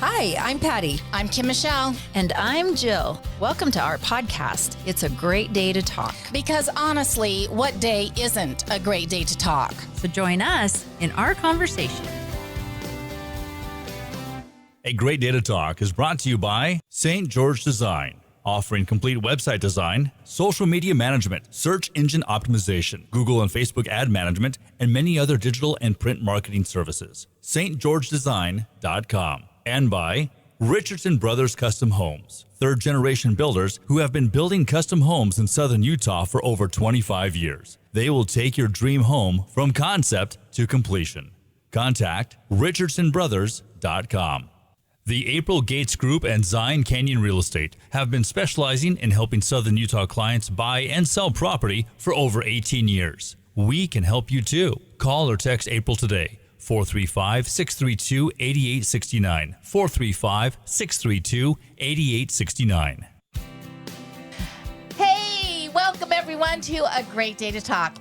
Hi, I'm Patty. I'm Kim Michelle. And I'm Jill. Welcome to our podcast. It's a great day to talk. Because honestly, what day isn't a great day to talk? So join us in our conversation. A Great Day to Talk is brought to you by St. George Design, offering complete website design, social media management, search engine optimization, Google and Facebook ad management, and many other digital and print marketing services. stgeorgedesign.com. And by Richardson Brothers Custom Homes, third-generation builders who have been building custom homes in southern Utah for over 25 years. They will take your dream home from concept to completion. Contact richardsonbrothers.com. The April Gates Group and Zion Canyon Real Estate have been specializing in helping southern Utah clients buy and sell property for over 18 years. We can help you too. Call or text April today. 435-632-8869. 435-632-8869. Hey, welcome everyone to A Great Day to Talk.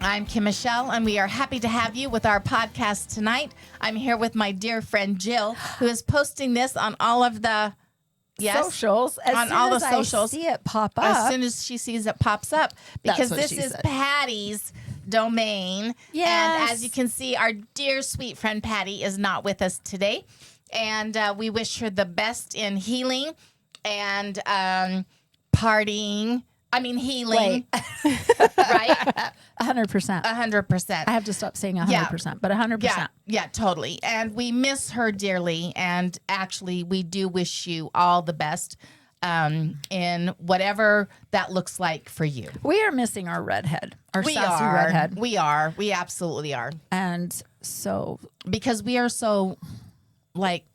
I'm Kim Michelle, and we are happy to have you with our podcast tonight. I'm here with my dear friend Jill, who is posting this on all of the socials. On all the socials. I see it pop up. As soon as she sees it pops up, because this is said. Patty's domain. Yes. And as you can see, our dear sweet friend Patty is not with us today. And we wish her the best in healing and partying. I mean, healing. Right? 100%. 100%. I have to stop saying 100%, but 100%. Yeah, totally. And we miss her dearly. And actually, we do wish you all the best in whatever that looks like for you. We are missing our redhead, our We sassy are. redhead. We are. We absolutely are. And so Because we are so, like,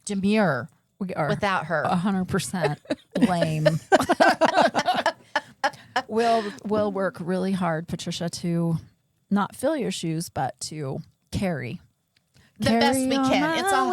demure we are without her. 100% lame. We'll work really hard, Patricia, to not fill your shoes, but to carry. The best we can. It's all.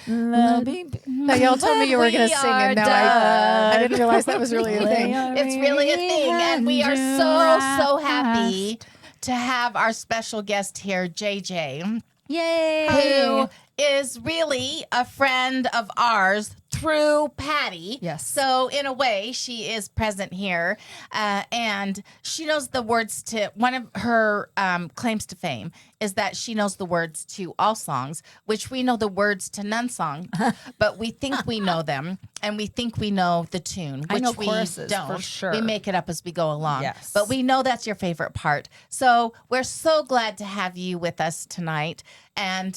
Now, y'all told me you were going to sing, and now I didn't realize that was really a thing. It's really a thing, and we are so happy to have our special guest here, JJ, Yay! who is really a friend of ours through Patty. Yes. So in a way, she is present here, and she knows the words to one of her claims to fame is that she knows the words to all songs, which we know the words to none song, but we think we know them, and we think we know the tune, which I know we choruses, don't. for sure. We make it up as we go along. Yes. But we know that's your favorite part. So we're so glad to have you with us tonight. And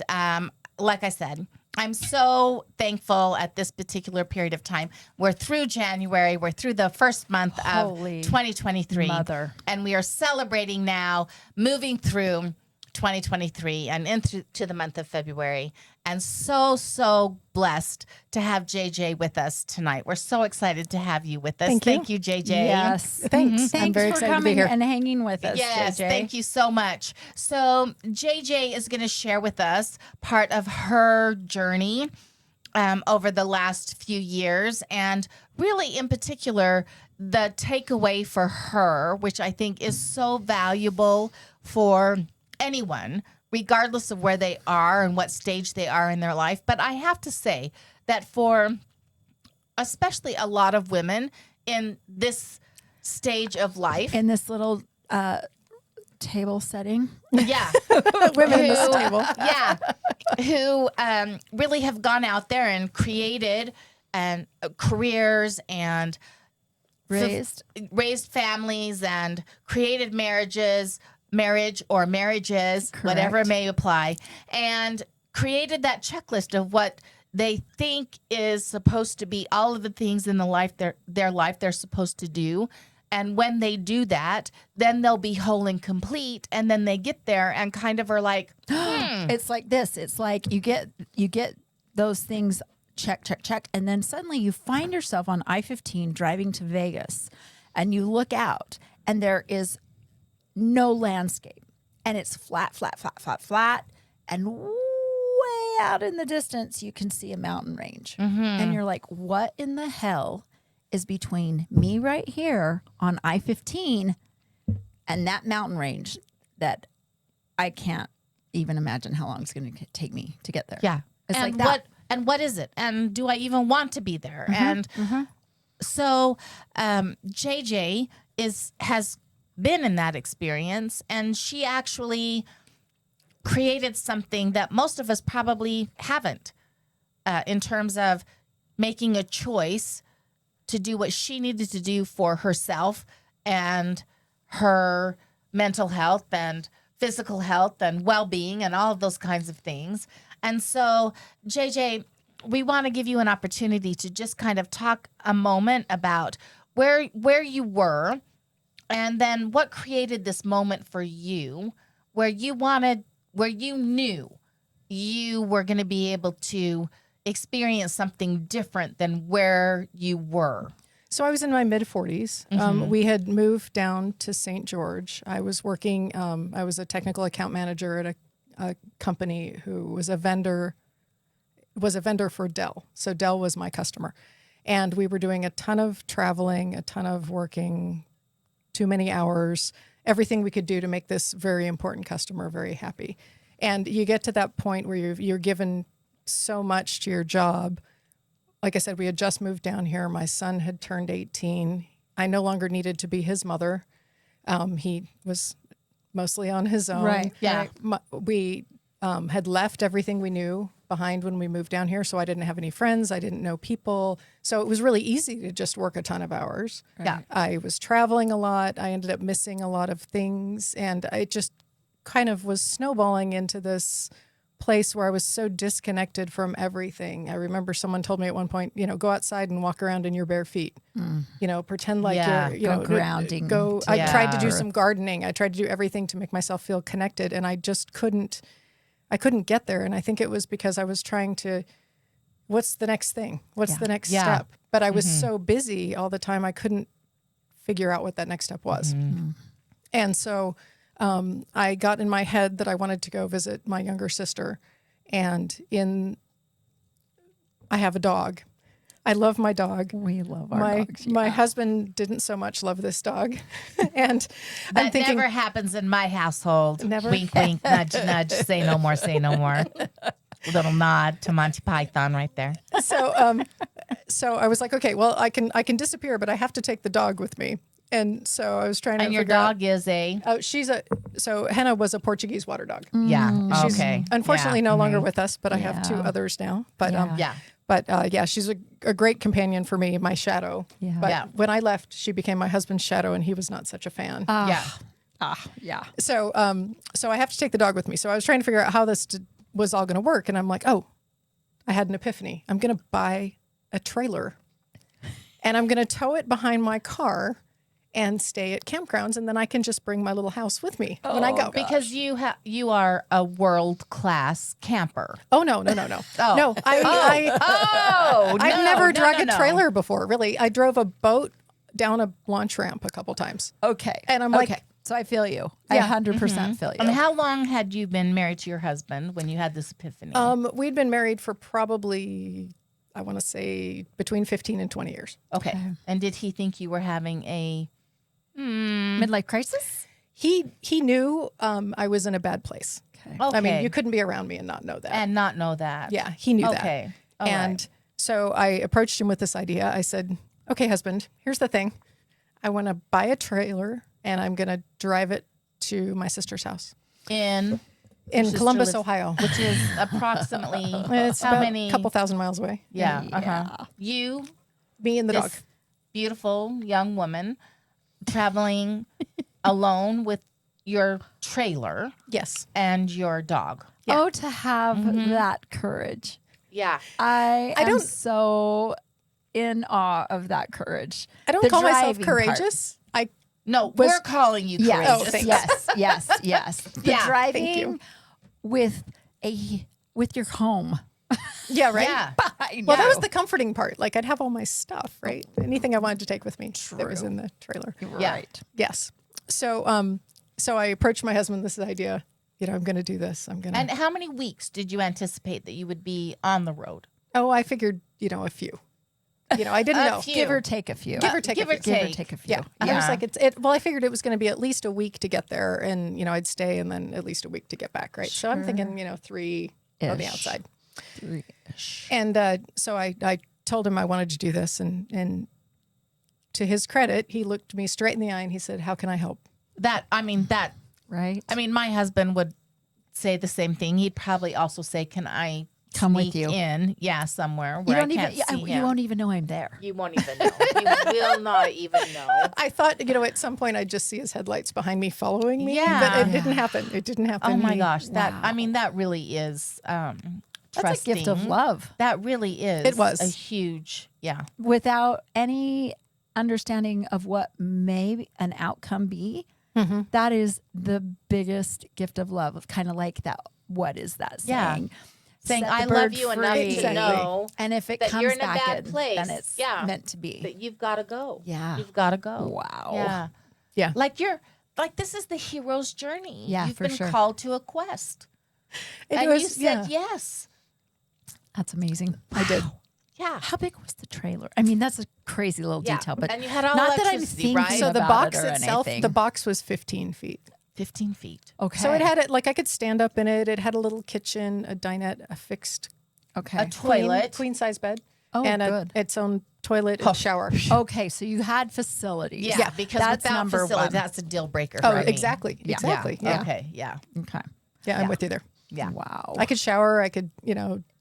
like I said, I'm so thankful at this particular period of time. We're through January. We're through the first month Holy of 2023. mother. And we are celebrating now, moving through 2023 and into the month of February. And so blessed to have JJ with us tonight. We're so excited to have you with us. Thank you. JJ. Yes. Thanks. Mm-hmm. I'm very for excited to be coming here. and hanging with us, Yes, JJ. thank you so much. So JJ is going to share with us part of her journey over the last few years, and really in particular, the takeaway for her, which I think is so valuable for anyone, regardless of where they are and what stage they are in their life. But I have to say that for especially a lot of women in this stage of life, In this little table setting. yeah, Women in this table. yeah, who really have gone out there and created careers and Raised. raised families and created marriage or marriages, whatever Correct. may apply, and created that checklist of what they think is supposed to be all of the things in their life they're supposed to do. And when they do that, then they'll be whole and complete. And then they get there and kind of are like, It's like this. It's like you get those things check, and then suddenly you find yourself on I-15 driving to Vegas, and you look out, and there is no landscape, and it's flat, and way out in the distance you can see a mountain range, and you're like, what in the hell is between me right here on I-15 and that mountain range that I can't even imagine how long it's going to take me to get there. Yeah. It's and like that. what is it? And do I even want to be there? And so JJ has been in that experience, and she actually created something that most of us probably haven't, in terms of making a choice to do what she needed to do for herself and her mental health and physical health and well-being and all of those kinds of things. And so, JJ, we want to give you an opportunity to just kind of talk a moment about where you were, and then what created this moment for you where you knew you were going to be able to experience something different than where you were. So I was in my mid-40s. We had moved down to St. George. I was working, I was a technical account manager at a company who was a vendor for Dell. So Dell was my customer. And we were doing a ton of traveling, a ton of working, too many hours, everything we could do to make this very important customer very happy. And you get to that point where you're given so much to your job. Like I said, we had just moved down here. My son had turned 18. I no longer needed to be his mother. He was mostly on his own. Right. Yeah. We had left everything we knew behind when we moved down here. So I didn't have any friends. I didn't know people. So it was really easy to just work a ton of hours. Yeah. I was traveling a lot. I ended up missing a lot of things. And I just kind of was snowballing into this place where I was so disconnected from everything. I remember someone told me at one point, go outside and walk around in your bare feet, pretend like you're, grounding. I tried to do some gardening. I tried to do everything to make myself feel connected, and I just couldn't get there. And I think it was because I was trying to, what's the next thing? What's the next step? But I was so busy all the time, I couldn't figure out what that next step was. And so I got in my head that I wanted to go visit my younger sister, and I have a dog. I love my dog. We love our dogs. My husband didn't so much love this dog, and That I'm thinking never happens in my household. Never? Wink, wink, nudge, nudge. Say no more. Say no more. Little nod to Monty Python right there. so I was like, okay, well, I can disappear, but I have to take the dog with me. And so I was trying to And your figure out- dog is a so Henna was a Portuguese water dog. yeah. She's Okay. unfortunately no longer with us, but I have two Yeah. others now. But Yeah. she's a great companion for me, my shadow. Yeah. But Yeah. when I left, she became my husband's shadow, and he was not such a fan. Yeah. Yeah. So I have to take the dog with me. So I was trying to figure out how this was all going to work, and I'm like, oh, I had an epiphany. I'm going to buy a trailer, and I'm going to tow it behind my car and stay at campgrounds, and then I can just bring my little house with me when I go. Because you are a world-class camper. Oh no. Oh. No, Oh, I've never drug a trailer before. Really, I drove a boat down a launch ramp a couple times. Okay. And I'm like, so I feel you. Yeah. I 100% feel you. And how long had you been married to your husband when you had this epiphany? we'd been married for probably, I want to say, between 15 and 20 years. Okay. And did he think you were having a Midlife crisis? He knew I was in a bad place. Okay. okay? I mean, you couldn't be around me and not know that. and not know that. Yeah, he knew that. Okay. All And right. so I approached him with this idea. I said, okay, husband, here's the thing. I want to buy a trailer, and I'm going to drive it to my sister's house in in Columbus, lives- Ohio. which is approximately It's how about many? a couple thousand miles away. Yeah. Uh-huh. You, Me and the dog. this beautiful young woman, traveling alone with your trailer Yes. and your dog. Yeah. Oh, to have that courage. Yeah. I am don't- so in awe of that courage. I don't The call myself driving part. courageous. No, we're calling you Yes, Oh, courageous. thanks. yes. The Yeah, driving thank you. with your home. Yeah, right? Yeah. Well, that was the comforting part. Like, I'd have all my stuff, right? Anything I wanted to take with me that was in the trailer. Yeah. Right. Yes. So so I approached my husband with this idea, I'm going to do this. I'm going to. And how many weeks did you anticipate that you would be on the road? I figured, a few. I didn't know. few. Give or take a few. Give or take give a or few. Give or take. take a few. Yeah. I was like, well, I figured it was going to be at least a week to get there, and I'd stay, and then at least a week to get back, right? So I'm thinking, 3 on the Ish. outside. 3-ish. And so I told him I wanted to do this, and to his credit, he looked me straight in the eye and he said, "How can I help?" That Right? I mean, my husband would say the same thing. He'd probably also say, "Can I Come with sneak you." in? Yeah, somewhere You where don't I can't even. see You him." won't even know I'm there. You won't even know. You will not even know. I thought, at some point I'd just see his headlights behind me following me, Yeah. but it didn't happen. It didn't happen. Oh my He- gosh, that really is That's a gift of trusting. love. That really is. It was. a huge, yeah. Without any understanding of what may an outcome be, that is the biggest gift of love. Of kind of like that. What is that Yeah. saying? Saying, Set the "I love bird you enough free." to Exactly. know And if it that comes you're in a back bad in, place. then it's Yeah. meant to be. that you've got to go. Yeah. You've got to go. Wow. Yeah. Yeah. Like this is the hero's journey. Yeah, You've for been sure. called to a quest. It And was, you said yes. That's amazing. I did. Yeah. How big was the trailer? I mean, that's a crazy little Yeah. detail, but And you had all not that I'm electricity, thinking right? So the about box it or itself, anything. the box was 15 feet. 15 feet. Okay. So it had I could stand up in it. It had a little kitchen, a dinette, a fixed okay. A toilet. queen size bed, Oh, and good. its own toilet and shower. Okay, so you had facilities. Yeah, because that's without number facility, one. that's a deal breaker. Oh, for me. exactly. Yeah. Exactly. Yeah. Okay. Yeah. Okay. Yeah, I'm with you there. Yeah. Wow. I could shower. I could,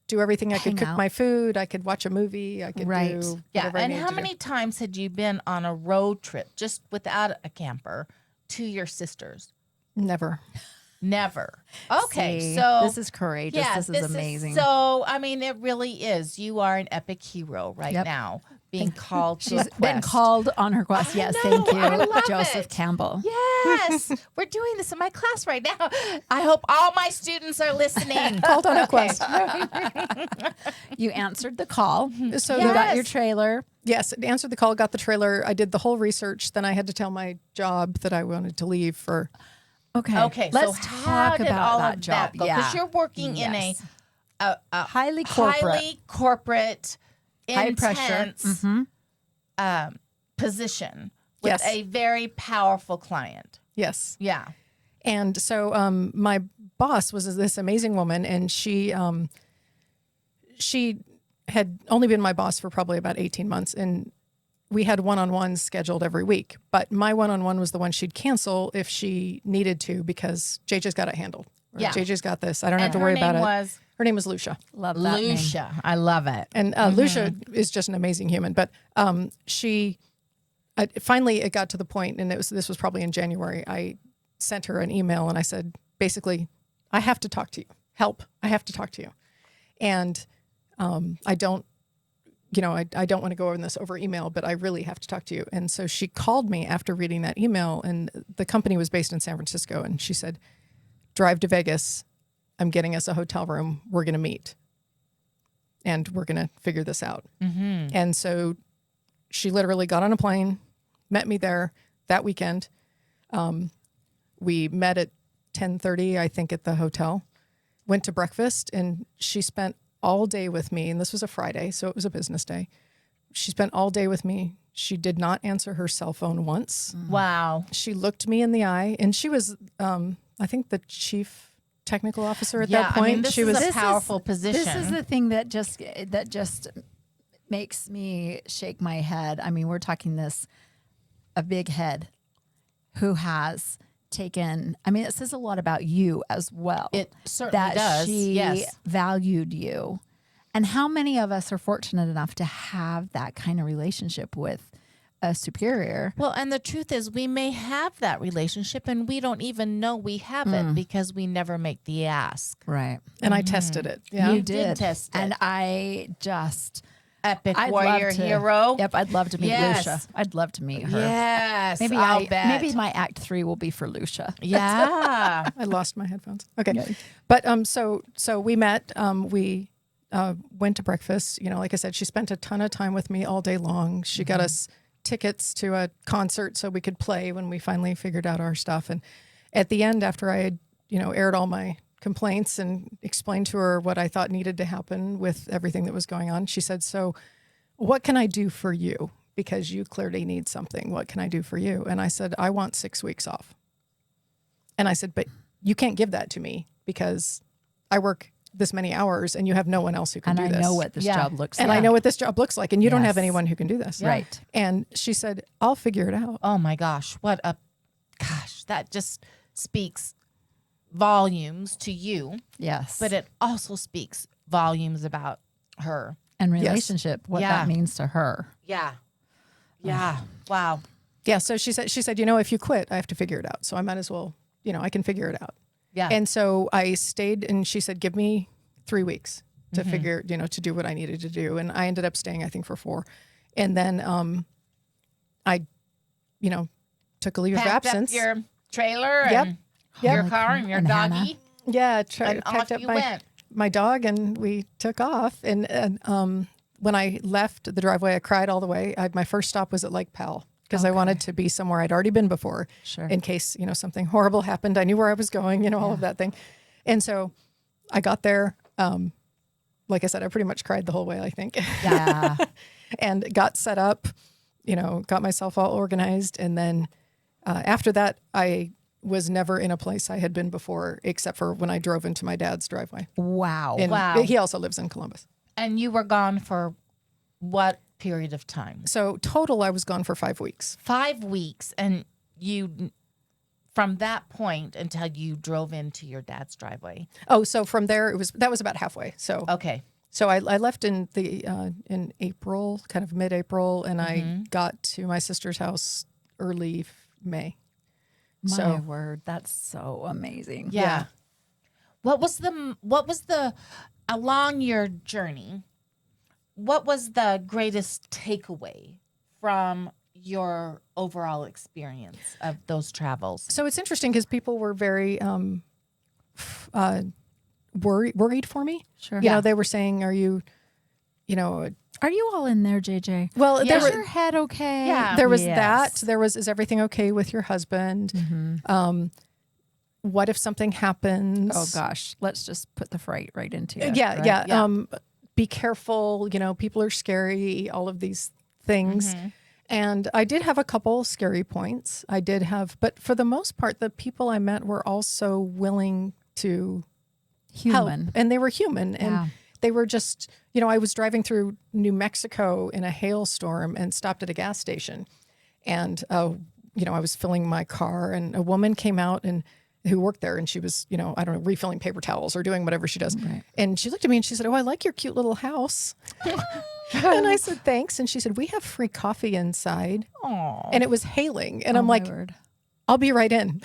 do everything. I could Hang cook out. my food. I could watch a movie. I could Right. do Yeah. whatever I And needed how to do. many times had you been on a road trip just without a camper to your sisters? Never. Never. Okay. See, So this is courageous. yeah, this is amazing. so I mean, it really is. You are an epic hero right Yep. now, being called to She's a been quest. called on her quest. Yes, thank you, I love Joseph it. Campbell. Yes, we're doing this in my class right now. I hope all my students are listening. Called on a quest. You answered the call. So You got Yes. your trailer. yes, answered the call, got the trailer. I did the whole research. Then I had to tell my job that I wanted to leave for. Okay. Okay, Let's so how talk did about all that of job. Because Yeah. you're working in Yes. a highly corporate. highly corporate, High pressure. intense position with Yes. a very powerful client. Yes. Yeah. And so my boss was this amazing woman, and she had only been my boss for probably about 18 months, and we had one-on-ones scheduled every week. But my one-on-one was the one she'd cancel if she needed to because JJ's got it handled. Or Yeah. JJ's got this. I don't have And to her worry name about it. was Her name was Lucia. Love that name. Lucia. I love it. And Lucia is just an amazing human. But finally it got to the point, and this was probably in January. I sent her an email and I said, basically, I have to talk to you. Help! I have to talk to you. And I don't want to go over this over email, but I really have to talk to you. And so she called me after reading that email, and the company was based in San Francisco, and she said, "Drive to Vegas. I'm getting us a hotel room. We're going to meet. And we're going to figure this out." And so she literally got on a plane, met me there that weekend. We met at 10:30, I think, at the hotel, went to breakfast, and she spent all day with me. And this was a Friday, so it was a business day. She spent all day with me. She did not answer her cell phone once. Wow. She looked me in the eye, and she was, I think, the chief technical officer at Yeah, that point. I mean, this she is was a powerful position. This is the thing that just makes me shake my head. I mean, we're talking a big head who has taken. I mean, it says a lot about you as well. It certainly that does. she Yes. valued you, and how many of us are fortunate enough to have that kind of relationship with a superior? Well, and the truth is, we may have that relationship and we don't even know we have it because we never make the ask. Right. and I tested it. Yeah. You did did. test it. And I just Epic I'd warrior love to, hero. Yep, I'd love to meet Yes. Lucia. I'd love to meet her. Yes. Maybe I'll bet. maybe my act 3 will be for Lucia. Yeah. I lost my headphones. Okay. But so we met, we went to breakfast. Like I said, she spent a ton of time with me all day long. She got us tickets to a concert so we could play when we finally figured out our stuff. And at the end, after I had, aired all my complaints and explained to her what I thought needed to happen with everything that was going on, she said, "So what can I do for you? Because you clearly need something. What can I do for you? And I said, I want 6 weeks off. And I said, but you can't give that to me because I work this many hours and you have no one else who can do And this. I know what this job looks like. And I know what this job looks like, and you don't have Yes. anyone who can do this. Right. And she said, I'll figure it out. Oh my gosh, that just speaks volumes to you, Yes. but it also speaks volumes about her. and Yes. relationship, what Yeah. that means to her. Yeah. Yeah. Wow. Yeah. So she said, you know, if you quit, I have to figure it out. So I might as well, you know, I can figure it out. Yeah. And so I stayed, and she said, give me 3 weeks to figure, you know, to do what I needed to do. And I ended up staying, I think, for 4. And then I, you know, took a leave of Packed absence. up your trailer Yep. and Yep. your car and your And Hannah. doggy, Yeah. and off Packed up you my, went. my dog, and we took off. And when I left the driveway, I cried all the way. My first stop was at Lake Powell because I wanted to be somewhere I'd already been before, Sure. in case, you know, something horrible happened. I knew where I was going, you know, all of that thing. And so I got there. Like I said, I pretty much cried the whole way, I think. Yeah. And got set up, you know, got myself all organized. And then after that, I was never in a place I had been before, except for when I drove into my dad's driveway. Wow. And Wow. he also lives in Columbus. And you were gone for what period of time? So total, I was gone for 5 weeks. 5 weeks. And you, from that point until you drove into your dad's driveway. Oh, so from there, that was about halfway. So Okay. so I left in April, kind of mid-April, and I got to my sister's house early May. My So word, that's so amazing. Yeah. What was the along your journey, what was the greatest takeaway from your overall experience of those travels? so it's interesting because people were very worried for me. Sure. You know, they were saying, "Are you, you know?" Are you all in there, JJ? Well, Yeah. there Is your head okay? Yeah. there was Yes. that. There was, is everything okay with your husband? What if something happens? Oh gosh, let's just put the fright right into it. Yeah, right? yeah. Be careful. You know, people are scary. All of these things. And I did have a couple scary points. I did have, but for the most part, the people I met were also willing to help, Human. and they were human, and Yeah. they were just, you know, I was driving through New Mexico in a hailstorm and stopped at a gas station, and you know, I was filling my car, and a woman came out and who worked there, and she was, you know, I don't know, refilling paper towels or doing whatever she does. Right. And she looked at me and she said, "Oh, I like your cute little house." And I said, "Thanks." And she said, "We have free coffee inside." Oh. And it was hailing. And Oh, I'm my like, word. "I'll be right in."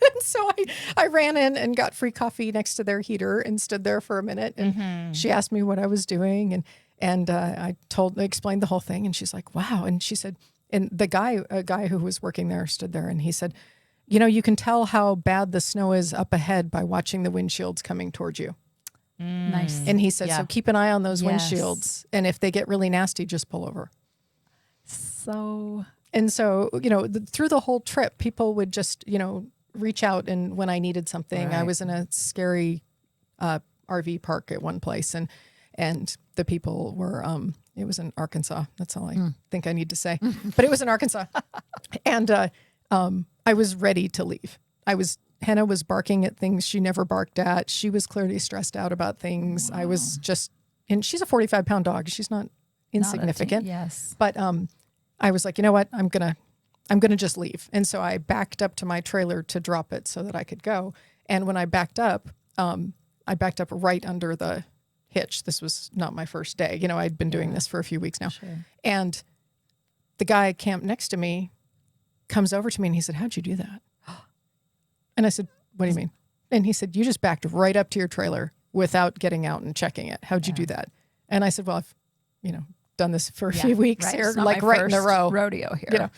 And so I ran in and got free coffee next to their heater and stood there for a minute. And she asked me what I was doing. And I explained the whole thing. And she's like, "Wow." And she said, and a guy who was working there stood there, and he said, "You know, you can tell how bad the snow is up ahead by watching the windshields coming towards you." Nice. And he said, Yeah. "So keep an eye on those Yes. windshields. And if they get really nasty, just pull over." So And so, you know, through the whole trip, people would just, you know, reach out. And when I needed something, I Right. was in a scary RV park at one place, and the people were, it was in Arkansas. That's all I think I need to say. But it was in Arkansas. And I was ready to leave. Hannah was barking at things she never barked at. She was clearly stressed out about things. I was just, and she's a 45-pound dog. She's not insignificant. Yes. But I was like, you know what? I'm gonna just leave. And so I backed up to my trailer to drop it so that I could go. And when I backed up right under the hitch. This was not my first day. You know, I'd been doing this for a few weeks now. Sure. And the guy camped next to me comes over to me and he said, "How'd you do that?" And I said, "What do you mean?" And he said, "You just backed right up to your trailer without getting out and checking it. How'd you do that?" And I said, "Well, I've, you know, done this for a few weeks Right. here, It's not like my right in a first row. rodeo here. You know,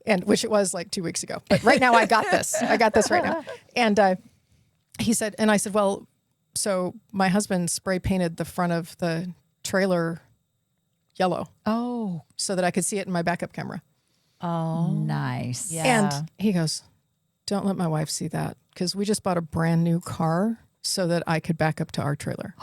and which it was like 2 weeks ago. But right now I got this. I got this right now." And he said, and I said, "Well, so my husband spray painted the front of the trailer yellow Oh, so that I could see it in my backup camera." Oh. nice. Yeah. And he goes, "Don't let my wife see that, because we just bought a brand new car so that I could back up to our trailer."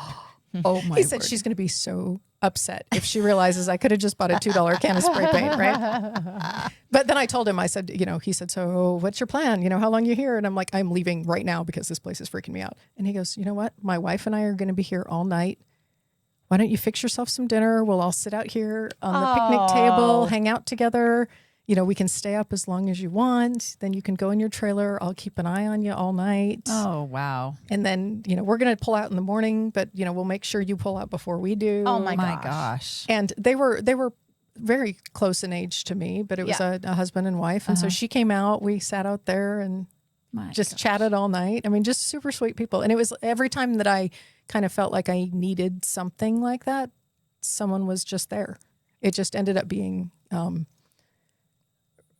Oh my He said word. she's going to be so upset if she realizes I could have just bought a $2 can of spray paint, right? But then I told him, I said, he said, so what's your plan? How long you here? And I'm like, I'm leaving right now because this place is freaking me out. And he goes, you know what? My wife and I are going to be here all night. Why don't you fix yourself some dinner? We'll all sit out here on the picnic table, hang out together. We can stay up as long as you want. Then you can go in your trailer. I'll keep an eye on you all night. Oh, wow. And then, we're going to pull out in the morning, but, we'll make sure you pull out before we do. Oh my gosh. And they were very close in age to me, but it was a husband and wife. And so she came out, we sat out there and just chatted all night. I mean, just super sweet people. And it was every time that I kind of felt like I needed something like that, someone was just there. It just ended up being,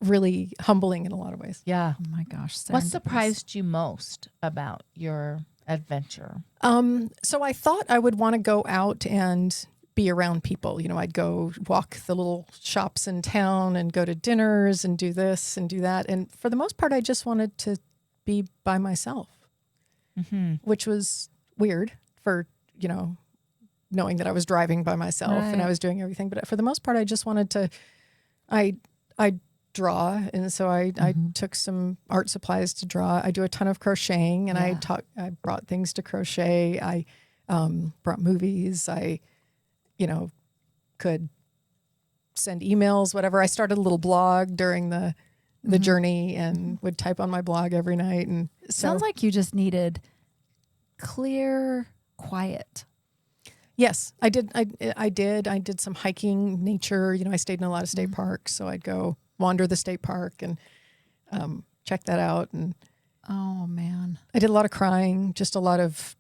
really humbling in a lot of ways. Yeah. Oh my gosh. What serendipitous. surprised you most about your adventure? So I thought I would want to go out and be around people. I'd go walk the little shops in town and go to dinners and do this and do that. And for the most part, I just wanted to be by myself, which was weird for, knowing that I was driving by myself and I was doing everything. But for the most part, I just wanted to, I draw. And so I took some art supplies to draw. I do a ton of crocheting and I brought things to crochet. I brought movies. I, could send emails, whatever. I started a little blog during the journey and would type on my blog every night. And so, Sounds like you just needed clear quiet. yes, I did. I did some hiking, nature. I stayed in a lot of state parks. So I'd go wander the state park and check that out. And Oh, man. I did a lot of crying, just a lot of,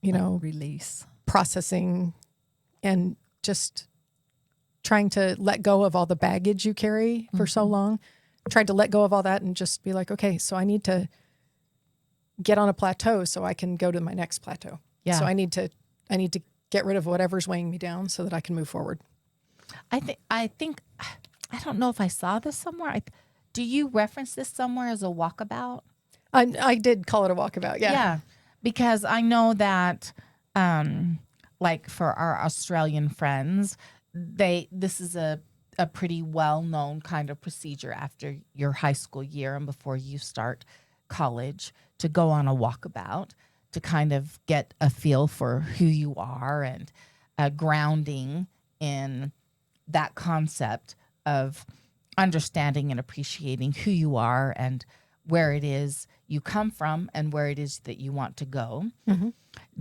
Release. processing and just trying to let go of all the baggage you carry for so long. Tried to let go of all that and just be like, okay, so I need to get on a plateau so I can go to my next plateau. Yeah. So I need to get rid of whatever's weighing me down so that I can move forward. I think I don't know if I saw this somewhere. Do you reference this somewhere as a walkabout? I did call it a walkabout. Yeah. Yeah, because I know that, like for our Australian friends, this is a pretty well-known kind of procedure after your high school year and before you start college to go on a walkabout to kind of get a feel for who you are and grounding in that concept of understanding and appreciating who you are and where it is you come from and where it is that you want to go.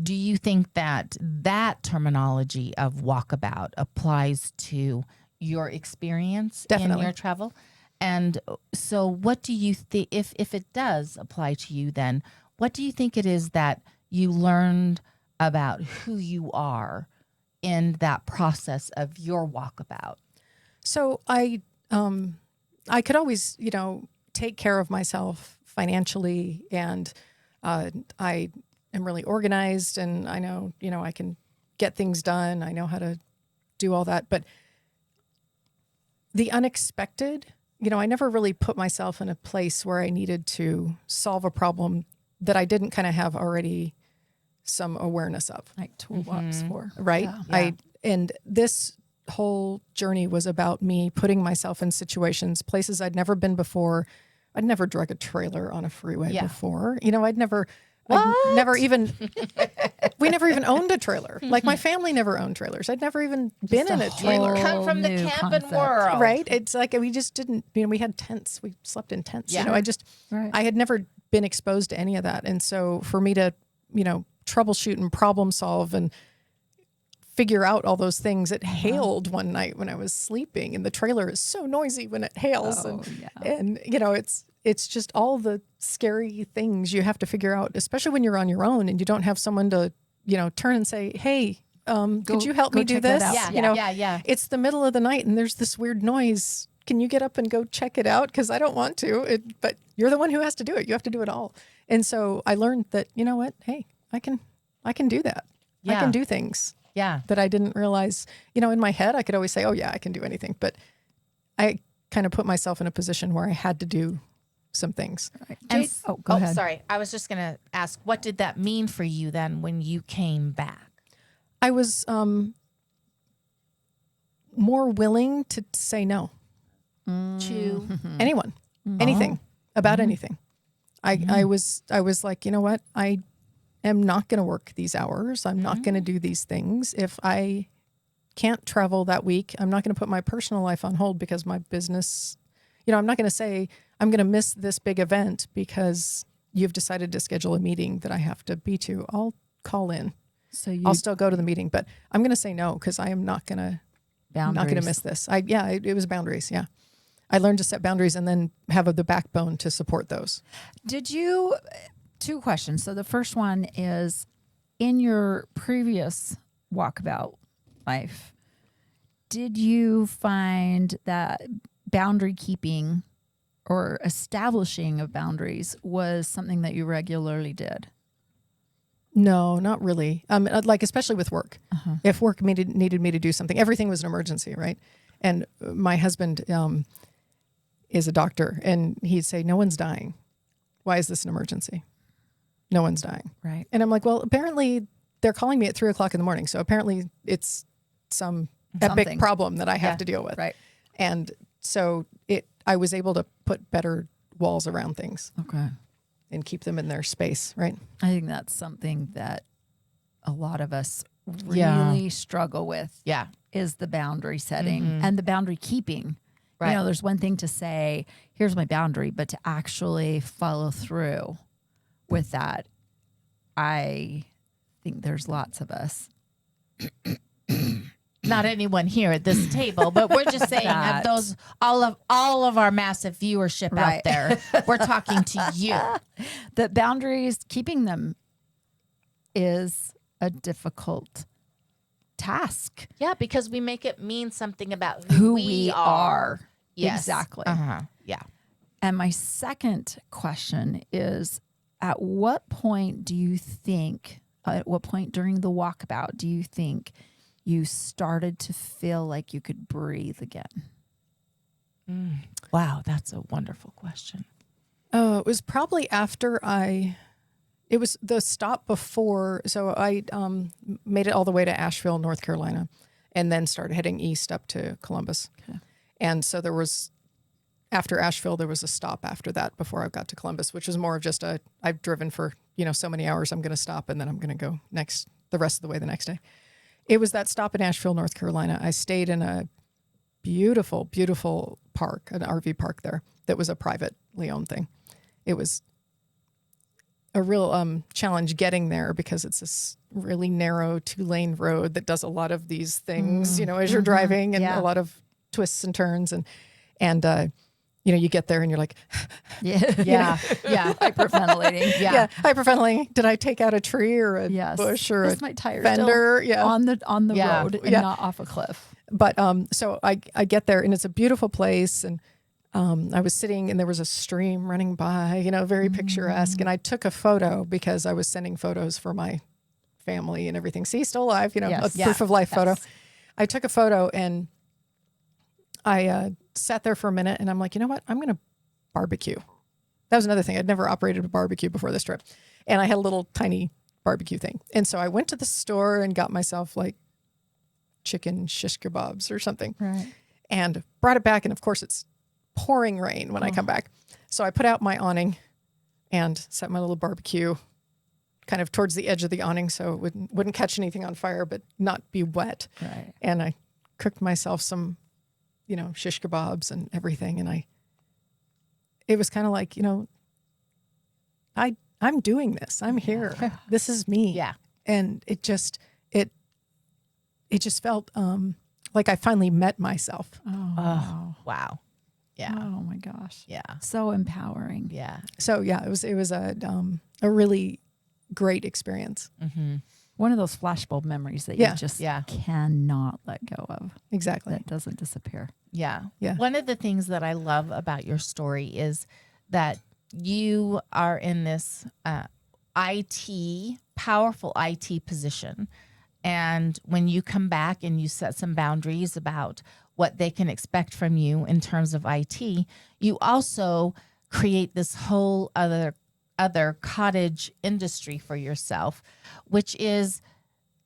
Do you think that terminology of walkabout applies to your experience Definitely. in your travel? And so what do you think, if it does apply to you, then what do you think it is that you learned about who you are in that process of your walkabout? So I could always, take care of myself financially, and I am really organized, and I know, I can get things done. I know how to do all that, but the unexpected, I never really put myself in a place where I needed to solve a problem that I didn't kind of have already some awareness of. Like toolbox for. Right. Yeah. And this whole journey was about me putting myself in situations, places I'd never been before. I'd never drug a trailer on a freeway before. I'd never even, we never even owned a trailer. Like my family never owned trailers. I'd never even been in a trailer. Come from the new camping concept. world. Right. It's like, we just didn't, we had tents. We slept in tents. Yeah. Right. I had never been exposed to any of that. And so for me to, troubleshoot and problem solve and figure out all those things, it hailed one night when I was sleeping, and the trailer is so noisy when it hails. And it's just all the scary things you have to figure out, especially when you're on your own and you don't have someone to, turn and say, hey, could you help me do check that this? out. Yeah. It's the middle of the night and there's this weird noise. Can you get up and go check it out? Because I don't want to, but you're the one who has to do it. You have to do it all. And so I learned that, you know what? Hey, I can do that. I Yeah. can do things Yeah. that I didn't realize. In my head, I could always say, oh yeah, I can do anything. But I kind of put myself in a position where I had to do some things. And Go ahead. Sorry. I was just going to ask, what did that mean for you then when you came back? I was more willing to say no To anyone, anything about anything. I was like, you know what? I am not going to work these hours. I'm not going to do these things. If I can't travel that week, I'm not going to put my personal life on hold because my business, I'm not going to say I'm going to miss this big event because you've decided to schedule a meeting that I have to be to. I'll call in. So I'll still go to the meeting, but I'm going to say no because I am not going to miss this. It was boundaries. Yeah. I learned to set boundaries and then have the backbone to support those. Did you, 2 questions. So the first one is, in your previous walkabout life, did you find that boundary keeping or establishing of boundaries was something that you regularly did? No, not really. Like especially with work. If work needed me to do something, everything was an emergency, right? And my husband is a doctor, and he'd say, "No one's dying. Why is this an emergency? No one's dying." Right. And I'm like, "Well, apparently they're calling me at 3:00 in the morning, so apparently it's some Something. epic problem that I have to deal with." Right. And so I was able to put better walls around things Okay. and keep them in their space, right? I think that's something that a lot of us Yeah. really struggle with. Yeah. Is the boundary setting and the boundary keeping. Right. There's one thing to say, here's my boundary, but to actually follow through with that, I think there's lots of us. Not anyone here at this table, but we're just saying That. of those all of our massive viewership Right. out there. We're talking to you. The boundaries, keeping them is a difficult task. Yeah, because we make it mean something about Who we we are. are. Yes. Exactly. Yeah. And my second question is, at what point do you think, at what point during the walkabout do you think you started to feel like you could breathe again? Wow, that's a wonderful question. It was probably after it was the stop before. So I made it all the way to Asheville, North Carolina, and then started heading east up to Columbus. Okay. And so after Asheville, there was a stop after that before I got to Columbus, which was more of just I've driven for, so many hours. I'm going to stop and then I'm going to go the rest of the way the next day. It was that stop in Asheville, North Carolina. I stayed in a beautiful, beautiful park, an RV park there that was a privately owned thing. It was a real challenge getting there because it's this really narrow 2-lane road that does a lot of these things, as you're driving, and Yeah. a lot of twists and turns. And you get there and you're like, Yeah. Yeah. Yeah. Hyperventilating. yeah, hyperventilating. Did I take out a tree or a Yes. bush or Is a my tire fender? still Yeah. on the Yeah. road and Yeah. not off a cliff? But so I get there and it's a beautiful place, and I was sitting and there was a stream running by, very picturesque. And I took a photo because I was sending photos for my family and everything. See, still alive, Yes. a proof of life photo. Yes. I took a photo and I sat there for a minute and I'm like, you know what? I'm going to barbecue. That was another thing. I'd never operated a barbecue before this trip. And I had a little tiny barbecue thing. And so I went to the store and got myself like chicken shish kebabs or something. Right. And brought it back. And of course it's pouring rain when I come back. So I put out my awning and set my little barbecue kind of towards the edge of the awning so it wouldn't catch anything on fire, but not be wet. Right. And I cooked myself some, shish kebabs and everything. And it was kind of like, I'm doing this. I'm here. This is me. Yeah. And it just felt like I finally met myself. Oh, Wow. Yeah. oh my gosh. Yeah. So empowering. Yeah. So yeah, it was a really great experience. One of those flashbulb memories that Yeah. you just Yeah. cannot let go of. Exactly. That doesn't disappear. Yeah. Yeah. One of the things that I love about your story is that you are in this powerful IT position. And when you come back and you set some boundaries about what they can expect from you in terms of IT, you also create this whole other cottage industry for yourself, which is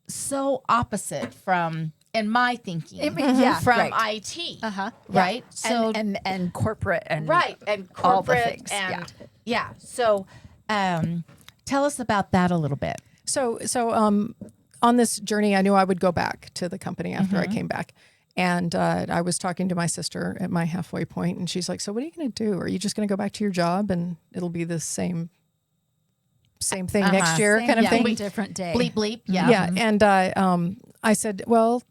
so opposite from, in my thinking, yeah, from right. IT. Uh-huh. Right. So and corporate and right, and all the corporate things, and So, tell us about that a little bit. So on this journey, I knew I would go back to the company after I came back. And I was talking to my sister at my halfway point, and she's like, "So what are you going to do? Are you just going to go back to your job and it'll be the same thing next year, kind of thing?" different day. Bleep bleep. Yeah. Yeah. And I said, "Well,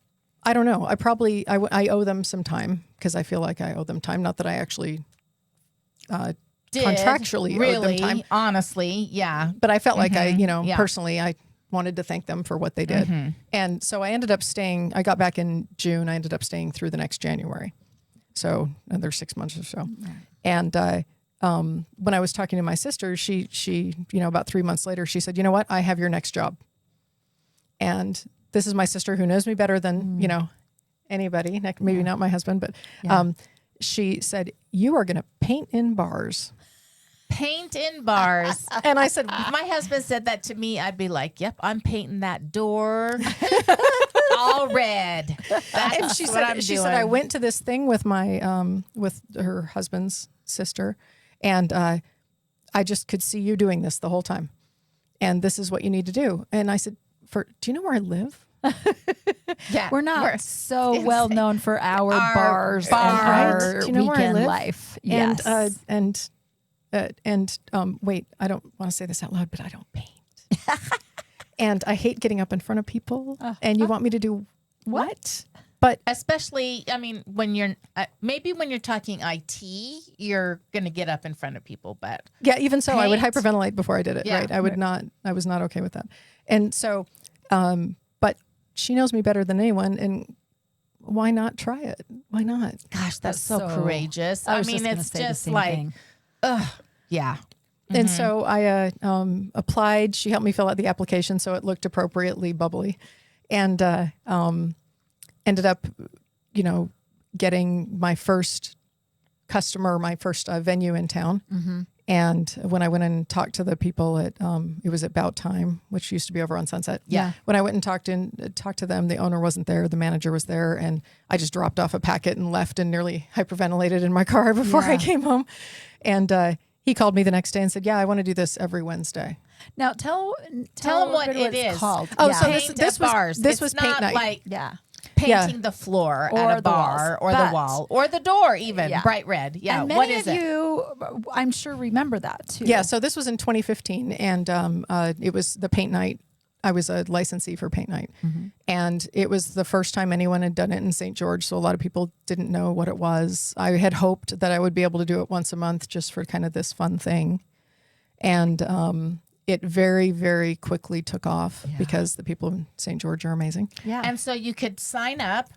I don't know. I owe them some time because I feel like I owe them time. Not that I actually contractually owed them time. Honestly, yeah. But I felt like Yeah. personally, I wanted to thank them for what they did. And so I ended up staying, I got back in June. I ended up staying through the next January. So another 6 months or so. And when I was talking to my sister, she about 3 months later, she said, "You know what? I have your next job." And this is my sister who knows me better than, anybody, maybe not my husband, but she said, "You are going to paint in bars." Paint in bars. And I said, If my husband said that to me, I'd be like, "Yep, I'm painting that door all red." That's and she what said, I'm she doing. said, "I went to this thing with my, with her husband's sister, and I just could see you doing this the whole time. And this is what you need to do." And I said, "Do you know where I live?" Yeah, We're not so well known for our bars and bars. our Do you know where I weekend live? life. Yes. And wait, I don't want to say this out loud, but I don't paint. And I hate getting up in front of people. And you want me to do what? But especially, I mean, when you're maybe when you're talking IT, you're gonna get up in front of people, but yeah, even so, I would paint? hyperventilate before I did it. Yeah. Right? I was not okay with that. And so, but she knows me better than anyone, and why not try it? Why not? gosh, that's so courageous. I I was mean, just gonna it's say the just same like, thing. yeah. And so I applied. She helped me fill out the application so it looked appropriately bubbly, and ended up, getting my first customer, my first venue in town. And when I went and talked to the people at, it was at Bout Time, which used to be over on Sunset. Yeah. When I went and talked to them, the owner wasn't there, the manager was there, and I just dropped off a packet and left and nearly hyperventilated in my car before I came home. And he called me the next day and said, "Yeah, I want to do this every Wednesday." Now tell them what everybody it is. it's called. Oh, Yeah. so Paint this at was bars. this It's was not paint night. like yeah. painting the floor Or at a the bar walls. or the But- wall or the door, even Yeah. bright red. Yeah. And many What is of it? you, I'm sure, remember that too. Yeah, so this was in 2015, and it was the paint night. I was a licensee for paint night, and it was the first time anyone had done it in St. George, so a lot of people didn't know what it was. I had hoped that I would be able to do it once a month just for kind of this fun thing, and it very, very quickly took off because the people in St. George are amazing. Yeah. And so you could sign up.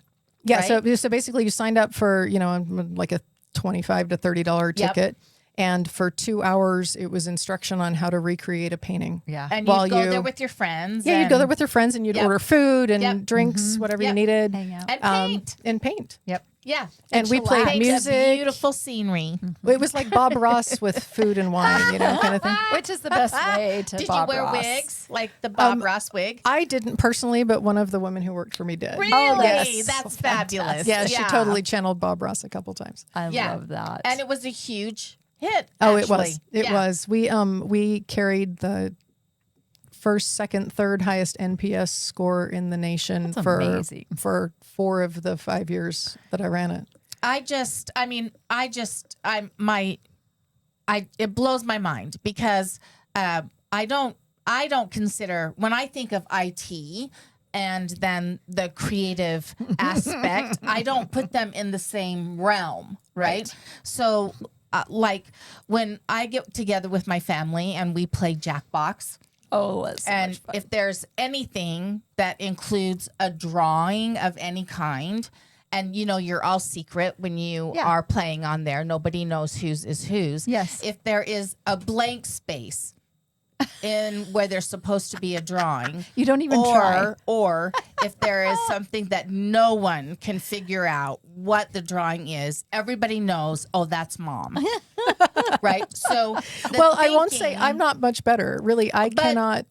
Yeah, right? so basically you signed up for, like a $25 to $30 Yep. ticket. And for 2 hours, it was instruction on how to recreate a painting. Yeah. And While you'd go you- there with your friends. Yeah, you'd go there with your friends and you'd Yep. order food and Yep. drinks, whatever Yep. you needed. Hang out. and paint. And paint. Yep. Yeah. And we played Paint a music. beautiful scenery. It was like Bob Ross with food and wine, kind of thing. Which is the best way to Did Bob you wear Ross. wigs like the Bob Ross wig? I didn't personally, but one of the women who worked for me did. Really? yes. That's fabulous. Yeah, she totally channeled Bob Ross a couple times. I Yeah. love that. And it was a huge hit. Oh, actually. it was. It Yeah. was. We carried the first, second, third highest NPS score in the nation That's for amazing. 4 of the 5 years that I ran it. It blows my mind because I don't consider, when I think of IT and then the creative aspect, I don't put them in the same realm, right? So like when I get together with my family and we play Jackbox, oh, that's so and much fun. if there's anything that includes a drawing of any kind, and you're all secret when you Yeah. are playing on there, nobody knows whose is whose. Yes. If there is a blank space in where there's supposed to be a drawing, You don't even try. or if there is something that no one can figure out what the drawing is, everybody knows, oh, that's mom. Right? So Well, I won't say thinking- I'm not much better. Really, I cannot.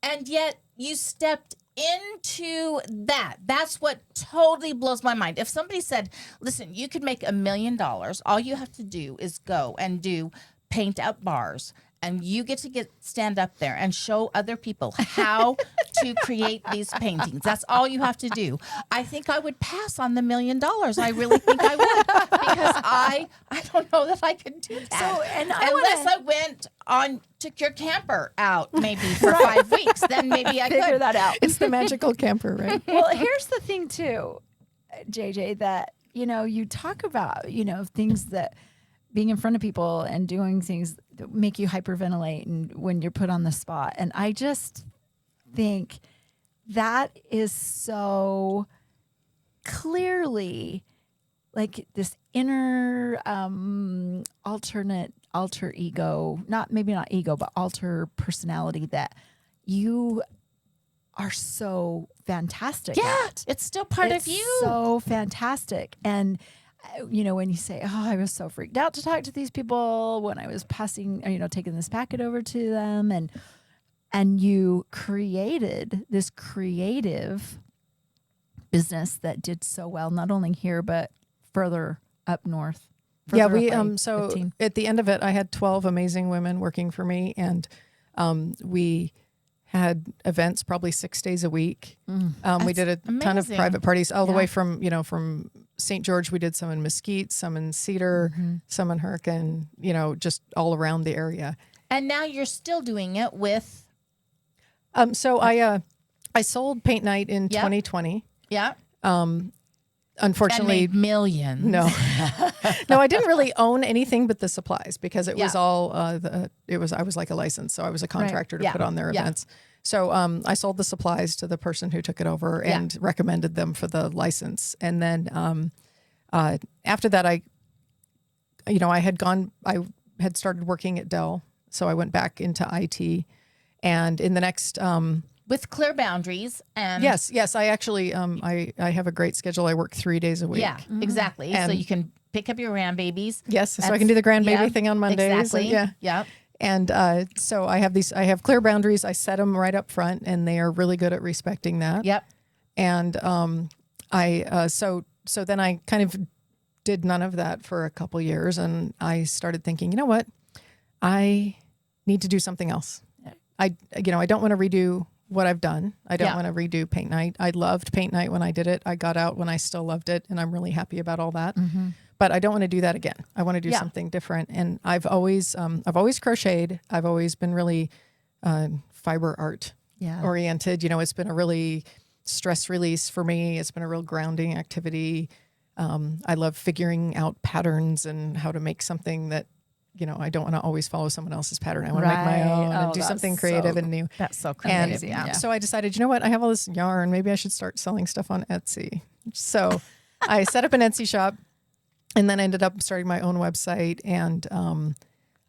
and yet you stepped into that. That's what totally blows my mind. If somebody said, listen, you could make $1 million, all you have to do is go and do paint out bars. And you get to stand up there and show other people how to create these paintings. That's all you have to do. I think I would pass on the $1 million. I really think I would, because I don't know that I could do that. So, and unless I went took your camper out maybe for 5 weeks, then maybe I figure could. that out. It's the magical camper, right? Well, here's the thing too, JJ, that, you talk about, things that being in front of people and doing things that make you hyperventilate and when you're put on the spot. And I just think that is so clearly like this inner alter ego, maybe not ego, but alter personality that you are so fantastic at. It's still part of you. So fantastic. And when you say, oh, I was so freaked out to talk to these people when I was passing, taking this packet over to them, and you created this creative business that did so well, not only here, but further up north. Yeah, further we, up by so 15. at the end of it, I had 12 amazing women working for me, and we had events probably 6 days a week. We did a ton of amazing. private parties all the way from, from St. George. We did some in Mesquite, some in Cedar, some in Hurricane, just all around the area. And now you're still doing it with. So I sold Paint Night in 2020. Yeah. Unfortunately, and made millions. no, I didn't really own anything but the supplies, because it was Yeah. all I was like a license, so I was a contractor to Yeah. put on their Yeah. events. So I sold the supplies to the person who took it over and recommended them for the license. And then after that, I had started working at Dell, so I went back into IT. And in the next With clear boundaries and yes, I actually I have a great schedule. I work 3 days a week. yeah, exactly. And- so you can pick up your grandbabies. Yes, so I can do the grandbaby yeah, thing on Mondays. Exactly. Yeah. Yeah. And so I have clear boundaries. I set them right up front, and they are really good at respecting that. Yep. And so then I kind of did none of that for a couple years, and I started thinking, you know what, I need to do something else. I don't want to redo what I've done. I don't want to redo Paint Night. I loved Paint Night when I did it. I got out when I still loved it, and I'm really happy about all that. But I don't want to do that again. I want to do something different. And I've always crocheted. I've always been really fiber art oriented. It's been a really stress release for me. It's been a real grounding activity. I love figuring out patterns and how to make something that, I don't want to always follow someone else's pattern. I want to make my own and do something creative and new. That's so And crazy. so I decided, you know what? I have all this yarn. Maybe I should start selling stuff on Etsy. So I set up an Etsy shop, and then ended up starting my own website. And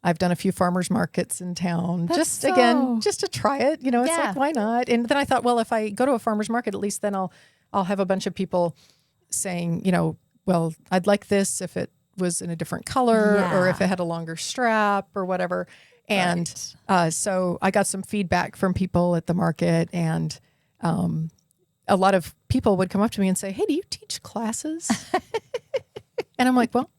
I've done a few farmers markets in town, just to try it. It's like, why not? And then I thought, well, if I go to a farmer's market, at least then I'll have a bunch of people saying, well, I'd like this if it was in a different color or if it had a longer strap or whatever. And so I got some feedback from people at the market, and a lot of people would come up to me and say, hey, do you teach classes? And I'm like, well,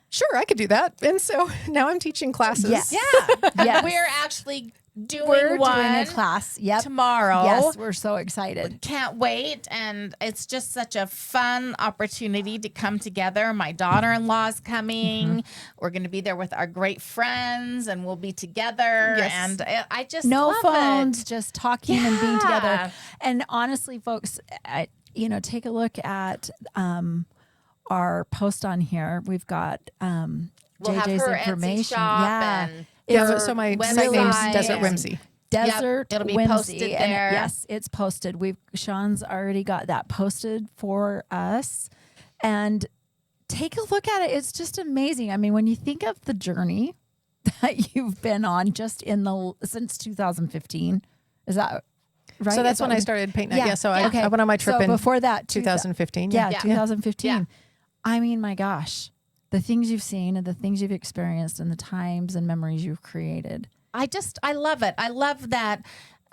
sure, I could do that. And so now I'm teaching classes. Yes. Yeah. Yes. We're actually doing We're one doing a class. Yep. tomorrow. Yes, we're so excited. Can't wait. And it's just such a fun opportunity to come together. My daughter-in-law's coming. We're going to be there with our great friends, and we'll be together. Yes. And I just No love phones, it. just talking and being together. Yeah. And honestly, folks, take a look at our post on here. We've got We'll have JJ's her information. Etsy shop Yeah. and Yeah, Her so my site name's website Desert and- Whimsy. Desert Yep, it'll be Whimsy. posted And there. yes, it's posted. Sean's already got that posted for us. And take a look at it. It's just amazing. I mean, when you think of the journey that you've been on just since 2015, is that right? So that's Is when that I started Paint Night. Yeah. Yeah, so Okay. I went on my trip So in before that, 2015. Yeah, Yeah. 2015. Yeah. I mean, my gosh, the things you've seen and the things you've experienced and the times and memories you've created. I love it. I love that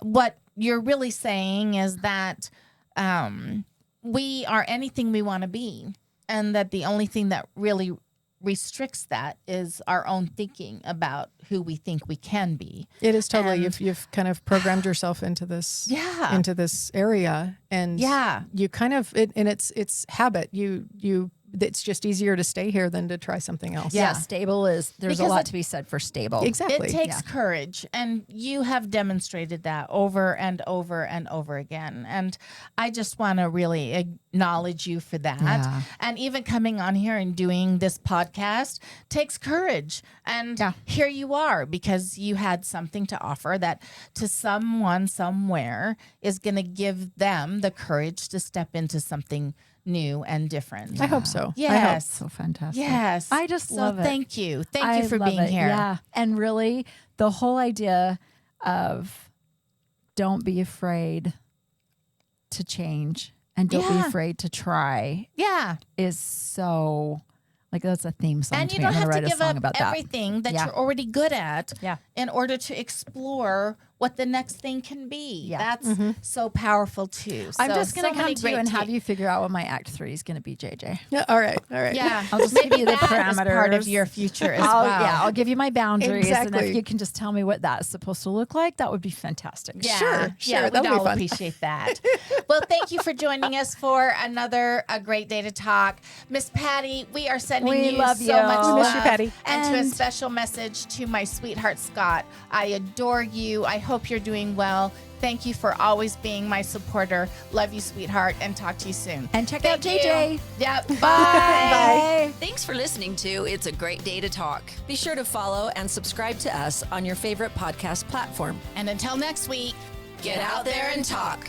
what you're really saying is that we are anything we want to be, and that the only thing that really restricts that is our own thinking about who we think we can be. It is totally. And- You've kind of programmed yourself into this Yeah. into this area, and Yeah. you kind of and it's habit. It's just easier to stay here than to try something else. Yeah, stable is, there's Because a lot it- to be said for stable. Exactly. It takes courage, and you have demonstrated that over and over and over again. And I just want to really acknowledge you for that. Yeah. And even coming on here and doing this podcast takes courage. And here you are, because you had something to offer that to someone somewhere is going to give them the courage to step into something new and different. I hope so. Yes. So fantastic. Yes. I just love it. Thank you. Thank I you for love being it. here. Yeah. And really, the whole idea of don't be afraid to change and don't be Yeah. afraid to try Yeah. is so, like, that's a theme song And to you me. don't I'm have going to to write a give song up about that. everything that Yeah. you're already good at Yeah. in order to explore what the next thing can be. Yeah. That's so powerful too. I'm So- just going so to come many to you great and have ta- you figure out what my act 3 is going to be, JJ. Yeah. All right. Yeah. I'll just Maybe give you the that is part of parameters. your future as I'll, well. Yeah, I'll give you my boundaries. And Exactly. if you can just tell me what that's supposed to look like, that would be fantastic. Yeah, Sure, yeah, we'd that'll be all fun. appreciate that. Well, thank you for joining us for another A Great Day to Talk. Miss Patty, we are sending We you love so you. much We love. miss you, Patty. And to a And- special message to my sweetheart, Scott. I adore you. I hope you're doing well. Thank you for always being my supporter. Love you, sweetheart, and talk to you soon. And check Thank out JJ. you. Yep. Bye. Bye. Thanks for listening to It's a Great Day to Talk. Be sure to follow and subscribe to us on your favorite podcast platform. And until next week, Get out there and talk.